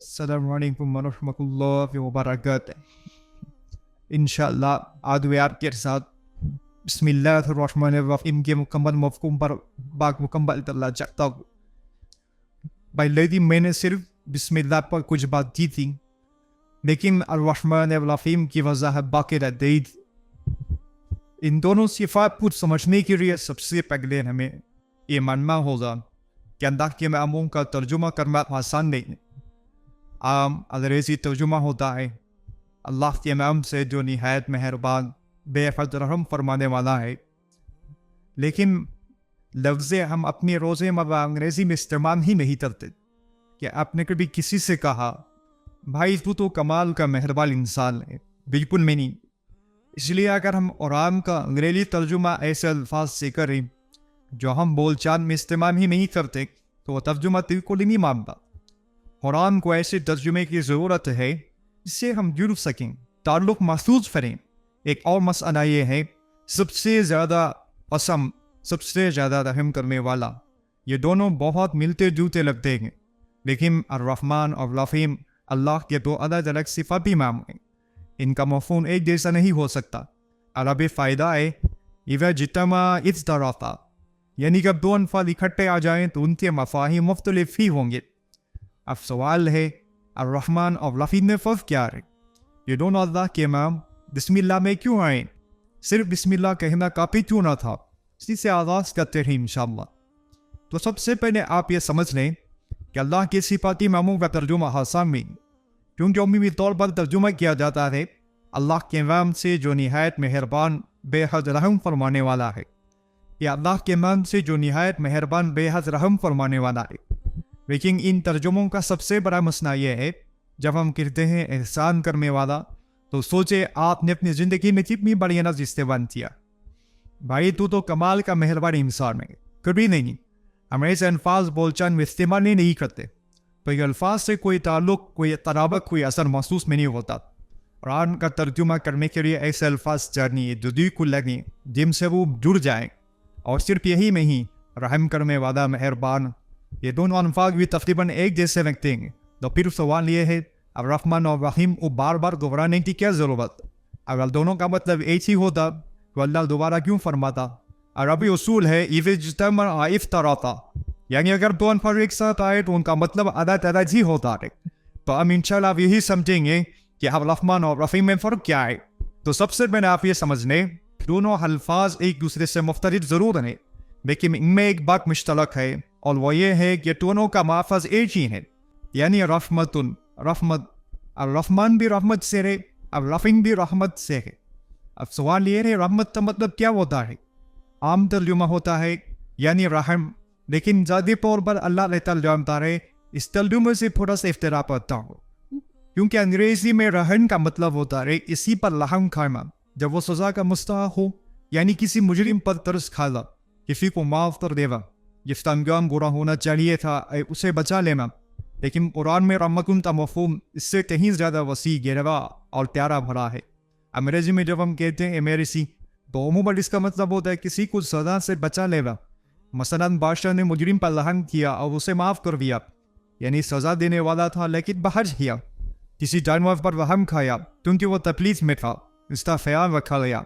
السلام علیکم ورحمۃ اللہ وبرکاتہ۔ انشاءاللہ آج میں آپ کے ساتھ بسم اللہ الرحمن الرحیم کے مکمل مفہوم پر بات مکمل کرنا چاہتا ہوں۔ بھائی لیڈی میں نے صرف بسم اللہ پر کچھ بات کی تھی، لیکن الرحمن الرحیم کی وضاحت باقی رہ گئی تھی۔ ان دونوں صفات کو سمجھنے کے لیے سب سے پہلے ہمیں یہ ماننا ہوگا کہ اللہ کے ناموں کا ترجمہ کرنا آسان نہیں ہے۔ عام انگریزی ترجمہ ہوتا ہے اللہ کے نام سے جو نہایت مہربان بے حد رحم فرمانے والا ہے، لیکن لفظ ہم اپنی روزمرہ انگریزی میں استعمال ہی نہیں کرتے۔ کہ آپ نے کبھی کسی سے کہا بھائی تو کمال کا مہربان انسان ہے؟ بالکل میں نہیں۔ اس لیے اگر ہم قرآن کا انگریزی ترجمہ ایسے الفاظ سے کریں جو ہم بول چال میں استعمال ہی نہیں کرتے تو وہ ترجمہ بالکل ہی نہیں مانتا۔ قرآن کو ایسے ترجمے کی ضرورت ہے جس سے ہم جڑ سکیں، تعلق محسوس کریں۔ ایک اور مسئلہ یہ ہے سب سے زیادہ قسم، سب سے زیادہ رحم کرنے والا، یہ دونوں بہت ملتے جلتے لگتے ہیں، لیکن الرحمن اور الرحیم اللہ کے دو الگ الگ صفاتی نام ہیں۔ ان کا مفہوم ایک جیسا نہیں ہو سکتا۔ عربی فائدہ ہے اذا اجتمع اجترفا، یعنی جب دو الفاظ اکٹھے آ جائیں تو ان کے مفاہیم مختلف ہی ہوں گے۔ اب سوال ہے الرحمن اور الرحیم میں فرق کیا ہے؟ یہ دونوں اللہ کے نام بسم اللہ میں کیوں آئیں؟ صرف بسم اللہ کہنا کافی کیوں نہ تھا؟ اسی سے آغاز کرتے ہیں انشاءاللہ۔ تو سب سے پہلے آپ یہ سمجھ لیں کہ اللہ کے صفاتی ناموں کا ترجمہ آسان نہیں، کیونکہ عمومی طور پر ترجمہ کیا جاتا ہے اللہ کے نام سے جو نہایت مہربان بے حد رحم فرمانے والا ہے، یا اللہ کے نام سے جو نہایت مہربان بے حد رحم فرمانے والا ہے۔ لیکن ان ترجموں کا سب سے بڑا مسئلہ یہ ہے جب ہم کہتے ہیں احسان کرنے والا تو سوچے آپ نے اپنی زندگی میں کتنی بڑی نفس استعمال کیا۔ بھائی تو کمال کا مہربان انسان ہے، کبھی نہیں۔ ہم ایسے الفاظ بول چال میں استعمال نہیں کرتے، تو یہ الفاظ سے کوئی تعلق، کوئی قرابت، کوئی اثر محسوس میں نہیں ہوتا۔ قرآن کا ترجمہ کرنے کے لیے ایسے الفاظ چاہیے جو دل کو لگیں، جن سے وہ جڑ جائیں، اور صرف یہی نہیں، رحم کرنے والا، مہربان، یہ دونوں الفاظ بھی تقریباً ایک جیسے لگتے ہیں۔ تو پھر سوال یہ ہے الرحمن اور الرحیم کو بار بار گھبرانے کی کیا ضرورت؟ اگر دونوں کا مطلب ایک ہی ہوتا تو اللہ دوبارہ کیوں فرماتا؟ عربی اصول ہے اذا اجتمع افترقا، یعنی اگر دو الفاظ ایک ساتھ آئے تو ان کا مطلب الگ الگ ہی ہوتا ہے۔ تو ہم انشاءاللہ اب یہی سمجھیں گے کہ الرحمن اور الرحیم میں فرق کیا ہے۔ تو سب سے پہلے آپ یہ سمجھ لیں دونوں الفاظ ایک دوسرے سے مختلف ضرور ہیں، لیکن ان میں ایک بات مشترک ہے، اور وہ یہ ہے کہ دونوں کا ماخذ ایک ہی ہے، یعنی رحمت، رحمت۔ الرحمن بھی رحمت سے ہے، الرحیم بھی رحمت سے ہے۔ اب سوال یہ ہے رحمت کا مطلب کیا ہوتا ہے؟ عام ترجمہ ہوتا ہے یعنی رحم، لیکن ذاتی طور پر اللہ تعالیٰ جانتا ہے اس ترجمے سے تھوڑا سا اختلاف ہوتا ہو، کیونکہ انگریزی میں رحم کا مطلب ہوتا ہے اسی پر رحم کھانا جب وہ سزا کا مستحق ہو، یعنی کسی مجرم پر ترس کھانا، کسی کو معاف کر دینا، جس کا انجام برا ہونا چاہیے تھا اسے بچا لینا۔ لیکن قرآن میں رحمت کا مفہوم اس سے کہیں زیادہ وسیع، گہرا اور پیارا بھرا ہے۔ انگریزی میں جب ہم کہتے ہیں ایمریسی تو عموماً اس کا مطلب ہوتا ہے کسی کو سزا سے بچا لینا۔ مثلاً بادشاہ نے مجرم پر رحم کیا اور اسے معاف کر دیا، یعنی سزا دینے والا تھا لیکن بحث کیا۔ کسی جانور پر رحم کھایا کیونکہ وہ تکلیف میں تھا، اس کا خیال رکھا گیا۔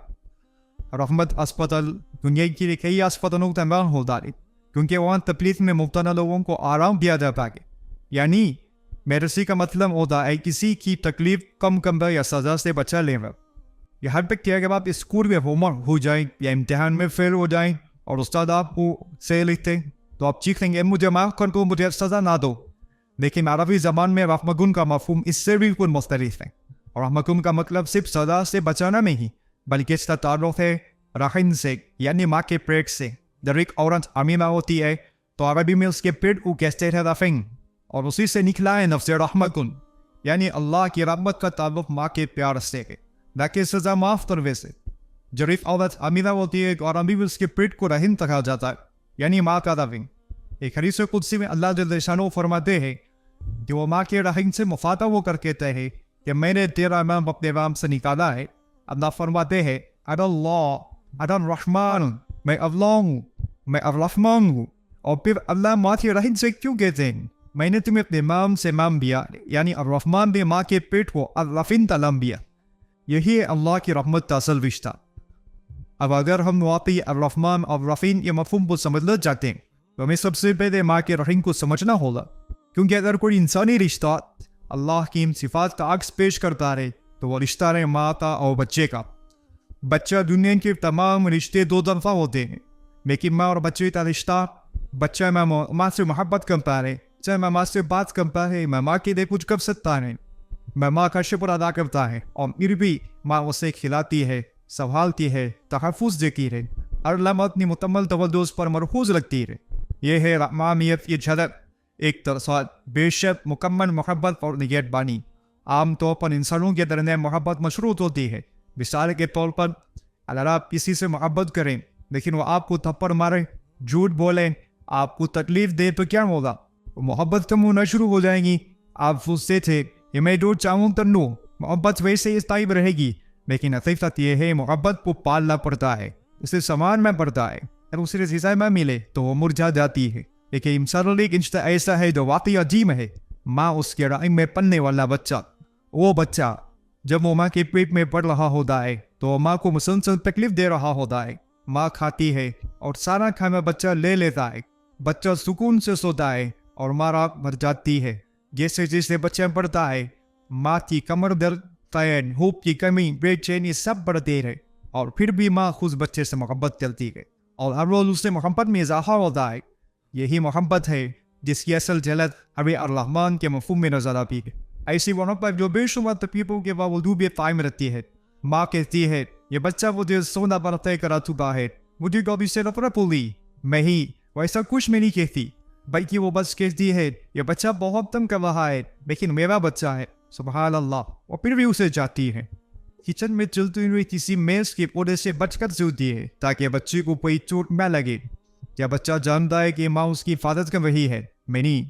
رحمت اسپتال دنیا کی کئی اسپتالوں کا نام ہوتا ہے، کیونکہ وہاں تکلیف میں مبتلا لوگوں کو آرام دیا جاتا ہے۔ یعنی میرسی کا مطلب ہوتا ہے کسی کی تکلیف کم کرنا یا سزا سے بچا لینا۔ یہاں تک کہ اگر آپ اسکول میں ہوم ورک ہو جائیں یا امتحان میں فیل ہو جائیں اور استاد آپ کو سے لکھتے تو آپ چیخیں گے مجھے معاف کر دو، مجھے سزا نہ دو۔ لیکن عربی زبان میں رحمت کا مفہوم اس سے بالکل مختلف ہے، اور رحمت کا مطلب صرف سزا سے بچانا نہیں، بلکہ اس کا تعلق ہے رحم سے، یعنی ماں کے پیٹ سے۔ جب ایک عورت حاملہ ہوتی ہے تو عربی میں اس کے پیٹ کو کہتے ہیں رحم، اور اسی سے نکلا ہے نفس رحمت، یعنی اللہ کی رحمت کا تعلق ماں کے پیار سے ہے، نہ کہ سزا معاف کرنے سے۔ جب ایک عورت حاملہ ہوتی ہے تو عربی میں اس کے پیٹ کو رحم کہا جاتا ہے، یعنی ماں کا رحم۔ ایک حدیث قدسی میں اللہ جل شانہ فرماتے ہیں کہ وہ ماں کے رحم سے مخاطب ہو کر کہتے ہیں کہ میں نے تیرا نام اپنے نام سے نکالا ہے۔ اللہ فرماتے ہیں انا اللہ، انا الرحمن، میں اللہ ہوں، میں الرحمن ہوں۔ اور پھر اللہ ماں کے رحم سے کیوں کہتے ہیں؟ میں نے تمہیں اپنے مام سے مام دیا، یعنی الرحمن نے ماں کے پیٹ کو الرفین تلام دیا. یہی ہے اللہ کی رحمت کا اصل رشتہ. اب اگر ہم واقعی الرحمن اور الرحیم کے مفہوم کو سمجھنا چاہتے ہیں تو ہمیں سب سے پہلے ماں کے رحیم کو سمجھنا ہوگا، کیونکہ اگر کوئی انسانی رشتہ اللہ کی ان صفات کا عکس پیش کرتا رہے تو وہ رشتہ ہے ماں کا اور بچے کا. بچہ دنیا کے تمام رشتے دو طرفہ ہوتے ہیں، لیکن ماں اور بچے کا رشتہ، بچہ ماں سے محبت کرتا ہے، چاہے میں ماں سے بات کرتا ہے، میں ماں کے لیے کچھ کر سکتا ہے، میں ماں کا شکر ادا کرتا ہے، اور پھر بھی ماں اسے کھلاتی ہے، سنبھالتی ہے، تحفظ دیتی ہے، ہر لمحہ اپنی مکمل توجہ اس پر مرکوز رکھتی ہے. یہ ہے رحمانیت کی جھلک. ایک طرح بے شک مکمل محبت اور نگہبانی. عام طور پر انسانوں کے درمیان محبت مشروط ہوتی ہے. مثال کے طور پر اگر آپ کسی سے محبت کریں لیکن وہ آپ کو تھپڑ مارے، جھوٹ بولیں، آپ کو تکلیف دے تو کیا ہوگا؟ محبت کم ہونا شروع ہو جائے گی. آپ سوچتے تھے کہ میں جو چاہوں کر لوں، محبت ویسے ہی استائب رہے گی، لیکن حقیقت یہ ہے محبت کو پالنا پڑتا ہے، اسے سامان میں پڑتا ہے. اگر اسے غذا میں ملے تو وہ مرجھا جاتی ہے. لیکن انسان ایک رشتہ ایسا ہے جو واقعی عجیب ہے. ماں اس کے رحم میں پلنے والا بچہ، وہ بچہ جب وہ ماں کے پیٹ میں پڑ رہا ہوتا ہے تو وہ ماں کو مسلسل تکلیف دے رہا ہوتا ہے. ماں کھاتی ہے اور سارا کھانا بچہ لے لیتا ہے، بچہ سکون سے سوتا ہے اور ماں رات مر جاتی ہے. جیسے جیسے بچہ بڑھتا ہے ماں کی کمر درد، تین، بھوک کی کمی، بے چینی سب بڑھتے ہے، اور پھر بھی ماں خود بچے سے محبت کرتی ہے اور ہر روز اس سے محبت میں اضافہ ہوتا ہے. یہی محبت ہے جس کی اصل جھلک ہمیں الرحمن کے مفہوم میں نظر آتی ہے. ایسی محبت جو بے شمار تکلیفوں کے باوجود بھی قائم رہتی ہے. ماں کہتی ہے یہ بچہ مجھے سونا پر طے کرا چکا ہے، مجھے کبھی سے نفرت ہوئی. میں ہی ویسا کچھ میں نہیں کہتی، بلکہ وہ بس کہتی ہے یہ بچہ بہت تنگ کر رہا ہے لیکن میرا بچہ ہے. سبحان اللہ. اور پھر بھی اسے چاہتی ہے. کچن میں چلتی ہوئی کسی میز کے پودے سے بچ کر چلتی ہے تاکہ بچے کو کوئی چوٹ نہ لگے. کیا بچہ جانتا ہے کہ ماں اس کی حفاظت کر رہی ہے؟ میں نہیں.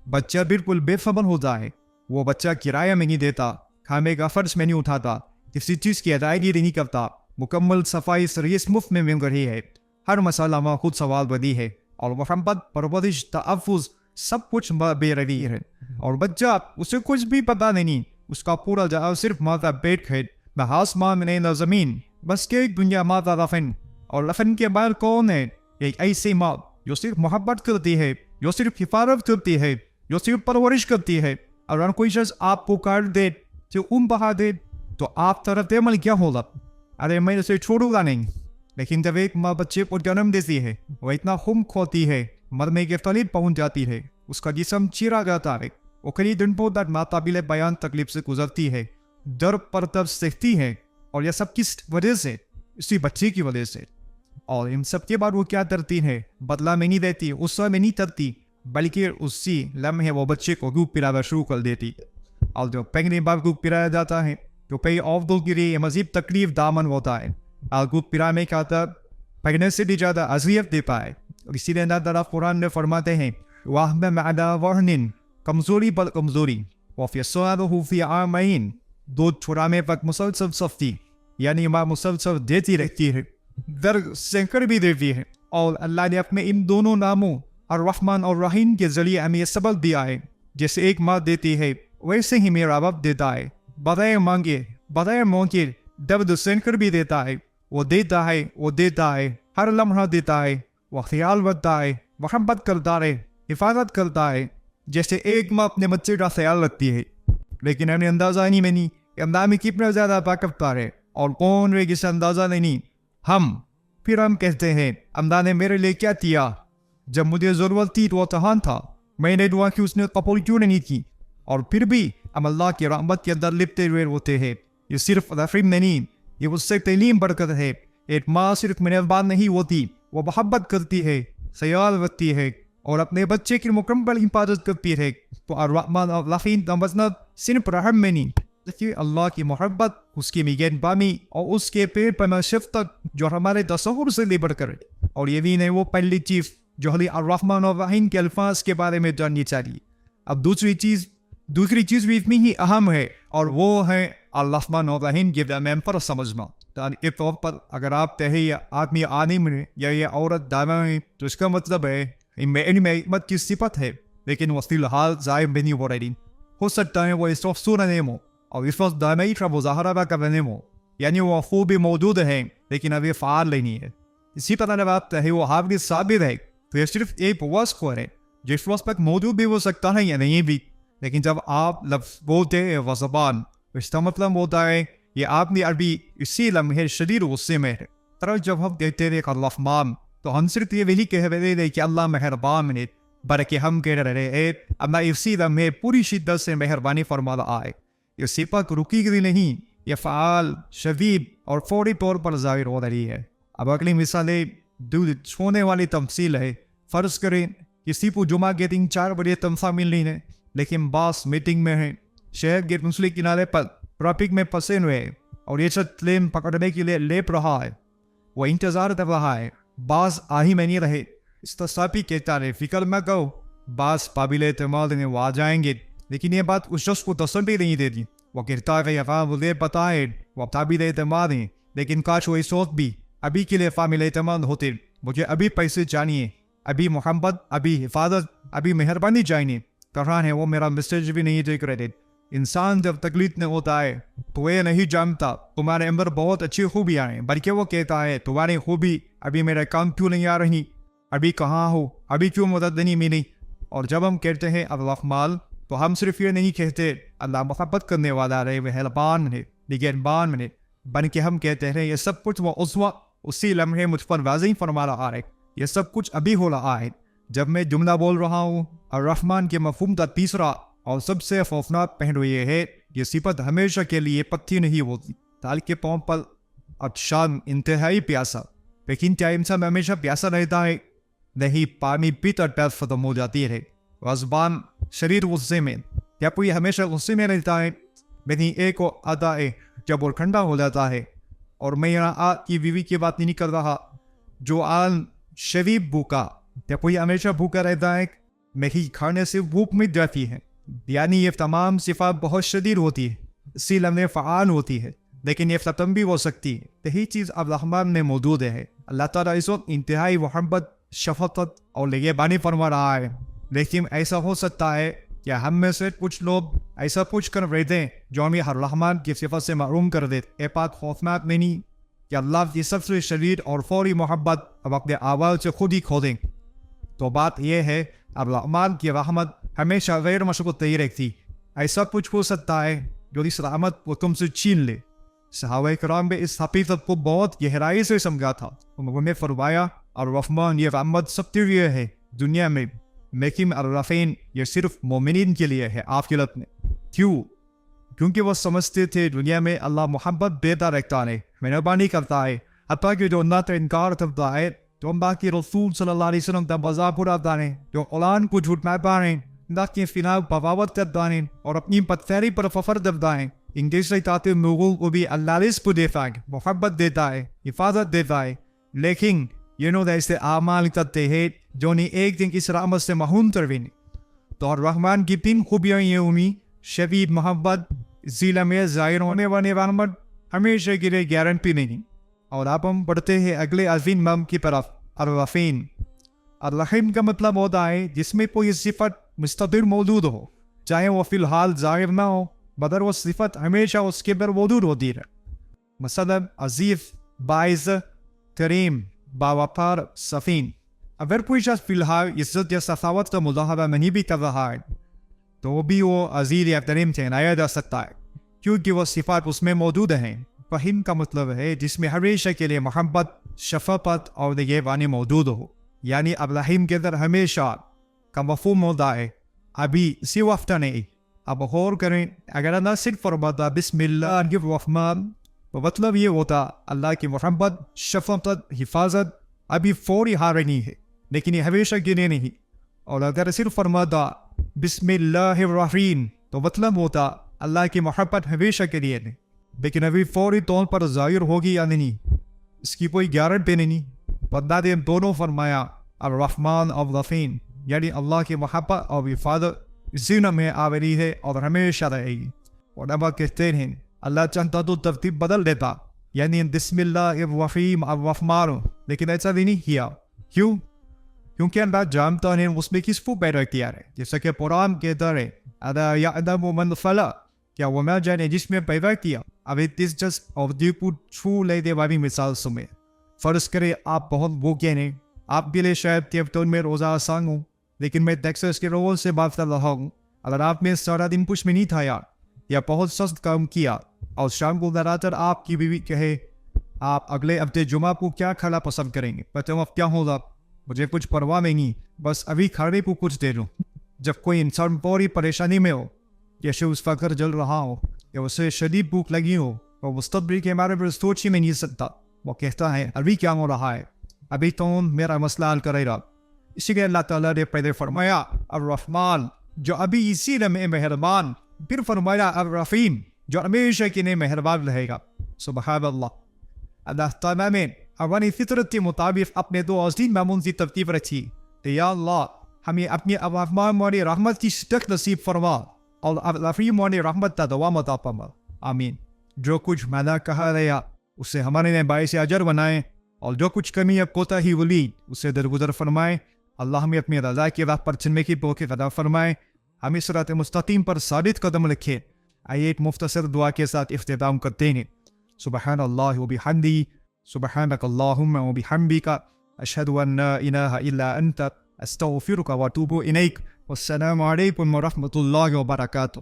بچہ بالکل بے خبر ہوتا ہے. وہ بچہ کرایہ میں نہیں دیتا، کھانے کا فرض میں نہیں اٹھاتا، کسی چیز کی ادائیگی نہیں کرتا. مکمل صفائی سروس مفت میں مل رہی ہے. ہر مسئلہ ماں خود سوال بنی ہے، اور محبت، پرورش، تحفظ سب کچھ بے روی ہے. اور بچہ اسے کچھ بھی پتا نہیں، اس کا پورا جہاں صرف ماں کا پیٹ ہے، نہ آسمان میں نہ زمین، بس کہ ایک دنیا ماں کا رفن. اور رفن کے بعد کون ہے؟ ایک ایسی ماں جو صرف محبت کرتی ہے، جو صرف حفاظت کرتی ہے، جو صرف پرورش کرتی ہے. اور اگر کوئی شخص آپ کو کاٹ دے، جو بہا دے، تو آپ طرف عمل کیا ہوگا؟ ارے میں اسے چھوڑوں گا نہیں. لیکن جب ایک ماں بچے کو جنم دیتی ہے، وہ اتنا خون کھوتی ہے، مرنے کے قریب پہنچ جاتی ہے، اس کا جسم چیرا جاتا ہے، وہ کئی دنوں تک ناقابل بیان تکلیف سے گزرتی ہے، درد پر درد سہتی ہے. اور یہ سب کس وجہ سے؟ اسی بچے کی وجہ سے. اور ان سب کے بعد وہ کیا کرتی ہے؟ بدلہ میں نہیں دیتی، غصہ میں نہیں کرتی، بلکہ اسی لمحے وہ بچے کو دودھ پلانا شروع کر دیتی. اور جو پہلی بار دودھ پلایا جاتا ہے تو کئی عورتوں کے لیے مزید تکلیف دامن ہوتا ہے. اور دودھ پلانے کا درد پہلے سے بھی زیادہ اذیت دیتا ہے. اسی لیے اللہ تعالیٰ قرآن میں فرماتے ہیں وَأَحْمَمَ عَلَىٰ وَهْنٍ، کمزوری پر کمزوری، وَفِصَالُهُ فِي عَامَيْنِ، دودھ چھڑانے پر مسلسل سختی، یعنی ماں مسلسل دیتی رہتی ہے، درد سہ کر بھی دیتی ہے. اور اللہ نے اپنے ان دونوں ناموں الرحمن اور رحیم کے ذریعے ہمیں یہ سبق دیا ہے. جیسے ایک ماں دیتی ہے ویسے ہی میرا رب دیتا ہے، بغیر مانگے، بغیر مانگے، درد سہ کر بھی دیتا ہے. وہ دیتا ہے، وہ دیتا ہے، ہر لمحہ دیتا ہے، وہ خیال رکھتا ہے، محبت کرتا ہے، حفاظت کرتا ہے. جیسے ایک ماں اپنے بچے کا خیال رکھتی ہے، لیکن ہمیں اندازہ نہیں میں نہیں کہ اللہ میں کتنا زیادہ طاقت ہے اور کون ہے جسے اندازہ نہیں. پھر ہم کہتے ہیں اللہ نے میرے لیے کیا کیا؟ جب مجھے ضرورت تھی تو وہ کہاں تھا؟ میں نے دعا کی، اس نے قبول کیوں نہیں کی؟ اور پھر بھی ہم اللہ کی رحمت کے اندر لپٹے ہوئے ہوتے ہیں. یہ صرف رفیم نہیں، یہ اس سے تعلیم برکت ہے. ایک ماں صرف مہربان نہیں ہوتی، وہ محبت کرتی ہے، خیال رکھتی ہے اور اپنے بچے کی مکمل حفاظت کرتی ہے. تو الرحمن اور الرحیم کا مطلب صرف رحم میں نہیں، دیکھیے اللہ کی محبت، اس کی نگہبانی اور اس کے پیٹ پر شفقت جو ہمارے تصور سے بھی بڑھ کر. اور یہ بھی نہیں وہ پہلی چیز جو ہمیں الرحمن اور الرحیم کے الفاظ کے بارے میں جاننی چاہیے. اب دوسری چیز بھی اتنی ہی اہم ہے، اور وہ ہے الرحمن اور الرحیم کے درمیان فرق سمجھنا. کے طور پر اگر آپ کہیں یہ آدمی عالم ہے یا یہ عورت دانا ہے تو اس کا مطلب ہے ان میں علم حکمت کی صفت ہے، لیکن وہ فی الحال ظاہر بھی نہیں ہو رہی. ہو سکتا ہے وہ اس وقت سو رہے ہوں اور اس وقت دائمی کا مظاہرہ کر رہے ہوں، یعنی وہ خوبی موجود ہیں لیکن ابھی فعال نہیں ہے. اسی طرح جب آپ چاہے وہ حافظ ثابت ہے تو یہ صرف ایک وصف ہے جس وقت تک موجود بھی ہو سکتا ہے یا نہیں بھی. لیکن جب آپ لفظ بولتے ہیں وہ زبان، اس کا مطلب ہوتا ہے یہ آپ نے عربی اسی لمحے شدید غصے میں ہے. طرح جب ہم کہتے ہیں الرحمن تو ہم صرف یہ نہیں کہہ رہے ہیں کہ اللہ مہربان ہے، بلکہ ہم کہہ رہے ہیں اللہ اسی لمحے پوری شدت سے مہربانی فرما رہا ہے. یہ صفت رکی گئی نہیں، یہ فعال، شدید اور فوری طور پر ظاہر ہو رہی ہے. اب اگلی مثال دودھ چھونے والی تمثیل ہے. فرض کریں کسی کو جمعہ کے دن 4 بجے تنخواہ ملنی ہے، لیکن باس میٹنگ میں ہے، شہر کے دوسرے کنارے پر ٹریفک میں پھنسے ہوئے اور یہ سب ٹرین پکڑنے کے لیے لیپ رہا ہے. وہ انتظار کر رہا ہے، باس آ ہی میں نہیں رہے. استصافی کہتا ہے فکر میں کرو، باس قابل اعتماد ہیں، وہ آ جائیں گے. لیکن یہ بات اس شخص کو تسلی نہیں دیتی. وہ کہتا ہے مجھے پتہ ہے وہ قابل اعتماد ہیں، لیکن کاش وہ اس وقت بھی ابھی کے لیے قابل اعتماد ہوتے. مجھے ابھی پیسے چاہیے، ابھی محبت، ابھی حفاظت، ابھی مہربانی چاہیے. کہاں ہے وہ میرا میسج بھی نہیں دیکھ رہے. انسان جب تکلیف میں ہوتا ہے تو یہ نہیں جانتا تمہارے اندر بہت اچھی خوبیاں ہیں، بلکہ وہ کہتا ہے تمہاری خوبی ابھی میرے کام کیوں نہیں آ رہی، ابھی کہاں ہو، ابھی کیوں مدد نہیں ملی. اور جب ہم کہتے ہیں الرحمن تو ہم صرف یہ نہیں کہتے اللہ محبت کرنے والا ہے، مہربان ہے، نگہبان ہے، بلکہ ہم کہتے ہیں یہ سب کچھ وہ اس وقت اسی لمحے مجھ پر واضح فرما رہا ہے. یہ سب کچھ ابھی ہو رہا ہے جب میں جملہ بول رہا ہوں. الرحمن کے مفہوم کا تیسرا اور سب سے خوفناک پہلو یہ ہے یہ صفت ہمیشہ کے لیے پتھی نہیں ہوتی. تال کے پاؤں پر عطشان، انتہائی پیاسا، لیکن کیا انسان ہمیشہ پیاسا رہتا ہے؟ نہیں، پانی پیتا پیاس ختم ہو جاتی ہے. زبان شریر غصے میں، کیا کوئی ہمیشہ غصے میں رہتا ہے؟ نہیں، ایک وہ آتا ہے جب وہ ٹھنڈا ہو جاتا ہے. اور میں یہاں آج کی بیوی کی بات نہیں کر رہا جو آن شریف بھوکا. کیا کوئی ہمیشہ بھوکا رہتا ہے؟ میری کھانے سے بھوک مٹ جاتی ہے. یعنی یہ تمام صفات بہت شدید ہوتی ہے، اسی لمحے فعال ہوتی ہے، لیکن یہ ختم بھی ہو سکتی ہے. یہی چیز الرحمن میں موجود ہے. اللہ تعالیٰ اس وقت انتہائی محبت، شفقت اور نگہبانی فرما رہا ہے. لیکن ایسا ہو سکتا ہے کہ ہم میں سے کچھ لوگ ایسا کچھ کر رہے تھے جو ہمیں الرحمن کی صفت سے محروم کر دیتے. یہ بات خوفناک نہیں کہ اللہ کی سب سے شدید اور فوری محبت اب اپنے آواز سے خود ہی کھو دیں. تو بات یہ ہے الرحمن کی رحمت ہمیشہ غیر مشروط نہیں رکھتی. ایسا کچھ ہو سکتا ہے جو اس رحمت کو تم سے چھین لے. صحابہ کرام نے اس حقیقت کو بہت گہرائی سے سمجھا تھا. انہوں نے فرمایا الرحمن یہ رحمت سب کے لیے ہے دنیا میں، لیکن الرحیم یہ صرف مومنین کے لیے ہے آخرت میں. کیوں؟ کیونکہ وہ سمجھتے تھے دنیا میں اللہ محبت دیتا رکھتا ہے، مہربانی کرتا ہے، حتیٰ کہ جو اللہ کا انکار کرتا ہے تو اللہ کے رسول صلی اللہ علیہ وسلم کا مذاق اڑاتا ہے، جو قرآن کو جھٹلاتا ہے، اللہ کے خلاف بغاوت کرتا ہے اور اپنی بدفعلی پر فخر کرتا ہے، ان جیسے طاقت لوگوں کو بھی اللہ رزق دیتا ہے، محبت دیتا ہے، حفاظت دیتا ہے. لیکن یہ لوگ ایسے اعمال کرتے ہیں جو انہیں ایک دن اس رحمت سے محروم کر دیں. تو الرحمن کی 3 خوبیاں یہ ہوئی: شدید محبت، ضلع میں ظاہر ہونے والی رحمت، ہمیشہ کے لیے گارنٹی نہیں. اور اب ہم بڑھتے ہیں اگلے عظیم نام کی طرف، الرحیم. الرحیم کا مطلب ہوتا ہے جس میں کوئی صفت مستقل موجود ہو، چاہے وہ فی الحال ظاہر نہ ہو مگر وہ صفت ہمیشہ اس کے اندر موجود ہوتی ہے. مثلا عزیز، باعث، کریم، باوقار، سفین. اگر کوئی شخص فی الحال عزت یا سخاوت کا مظاہرہ نہیں بھی کر رہا ہے تو بھی وہ عزیز یا کریم ٹھہرایا جا سکتا ہے، کیونکہ وہ صفات اس میں موجود ہیں. رحیم کا مطلب ہے جس میں ہمیشہ کے لیے محبت، شفقت اور نگہبانی موجود ہو. یعنی الرحیم کے اندر ہمیشہ کا مفہوم ہوتا ہے ابھی اسی وقت نہیں. اب غور کریں، اگر اللہ صرف فرماتا بسم اللہ الرحمن تو مطلب یہ ہوتا اللہ کی محبت، شفقت، حفاظت ابھی فوری آ رہی ہے، لیکن یہ ہمیشہ کے لیے نہیں. اور اگر صرف فرماتا بسم اللہ الرحیم تو مطلب ہوتا اللہ کی محبت ہمیشہ کے لیے نہیں، لیکن ابھی فوری طور پر ظاہر ہوگی یا نہیں اس کی کوئی گارنٹی نہیں. بندہ نے دونوں فرمایا الرحمن اور الرحیم، یعنی اللہ کی محبت اور حفاظت اسی میں آ رہی ہے اور ہمیشہ رہے گی. اور اب کہتے ہیں اللہ چاہتا تو ترتیب بدل دیتا، یعنی بسم اللہ الرحیم الرحمن، لیکن ایسا بھی نہیں کیا. کیوں؟ کیونکہ اللہ جانتا ہے اس میں کس کو پیدا کیا ہے. جیسا کہ قرآن کہتا ہے ادا یعلم من خلق, کیا وہ نہ جانے جس میں پیدا کیا. اب دس جسٹ آف دی پٹ چھو لیتے والی مثال سمیں. فرض کرے آپ بہت بھوکے ہیں, آپ کے لیے شاید تیفتون میں روزہ آسان ہو, لیکن میں ٹیکسس کے رول سے بات کر رہا ہوں. اگر آپ نے سارا دن کچھ میں نہیں کھایا یا بہت سست کام کیا اور شام کو دراتر آپ کی بیوی کہے آپ اگلے ہفتے جمعہ کو کیا کھانا پسند کریں گے, بتاؤ اب کیا ہوگا؟ مجھے کچھ پرواہ نہیں, بس ابھی کھانے کو کچھ دے دو. جب کوئی انسان بڑی پریشانی میں ہو, جیسے اس کا گھر جل رہا ہو یا اسے شدید بھوک لگی ہو, وہ مستقبل کے بارے میں سوچ ہی میں نہیں سکتا. وہ کہتا ہے ابھی کیا ہو رہا ہے, ابھی تو میرا مسئلہ حل کرے گا. اسی لیے اللہ تعالیٰ نے پہلے فرمایا الرحمن, جو ابھی اسی لمحے مہربان, پھر فرمایا الرحیم, جو ہمیشہ کے لیے مہربان رہے گا. سبحان اللہ. اللہ تعالیٰ نے ہماری فطرت کے مطابق اپنے دو عظیم معمول کی ترتیب رکھی کہ یا اللہ ہمیں اپنی الرحمن والی رحمت کی شدت نصیب فرما اور الرحیم والی رحمت کا دوام عطا فرما. آمین. جو کچھ میں نے کہا رہا اسے ہمارے لیے باعث اجر بنائیں, اور جو کچھ کمی یا کوتاہی ہوئی اسے درگزر فرمائیں. اللہ ہمیں اپنی رضا کی راہ پر چلنے کی توفیق عطا فرمائے, ہمیں صراط مستقیم پر ثابت قدم رکھے. آئیے ایک مختصر دعا کے ساتھ اختتام کرتے ہیں. سبحان اللہ و بحمدہ, سبحانک اللہم و بحمدک, اشہد ان لا الہ الا انت, استغفرک و اتوب الیک. والسلام علیکم و رحمۃ اللہ وبرکاتہ.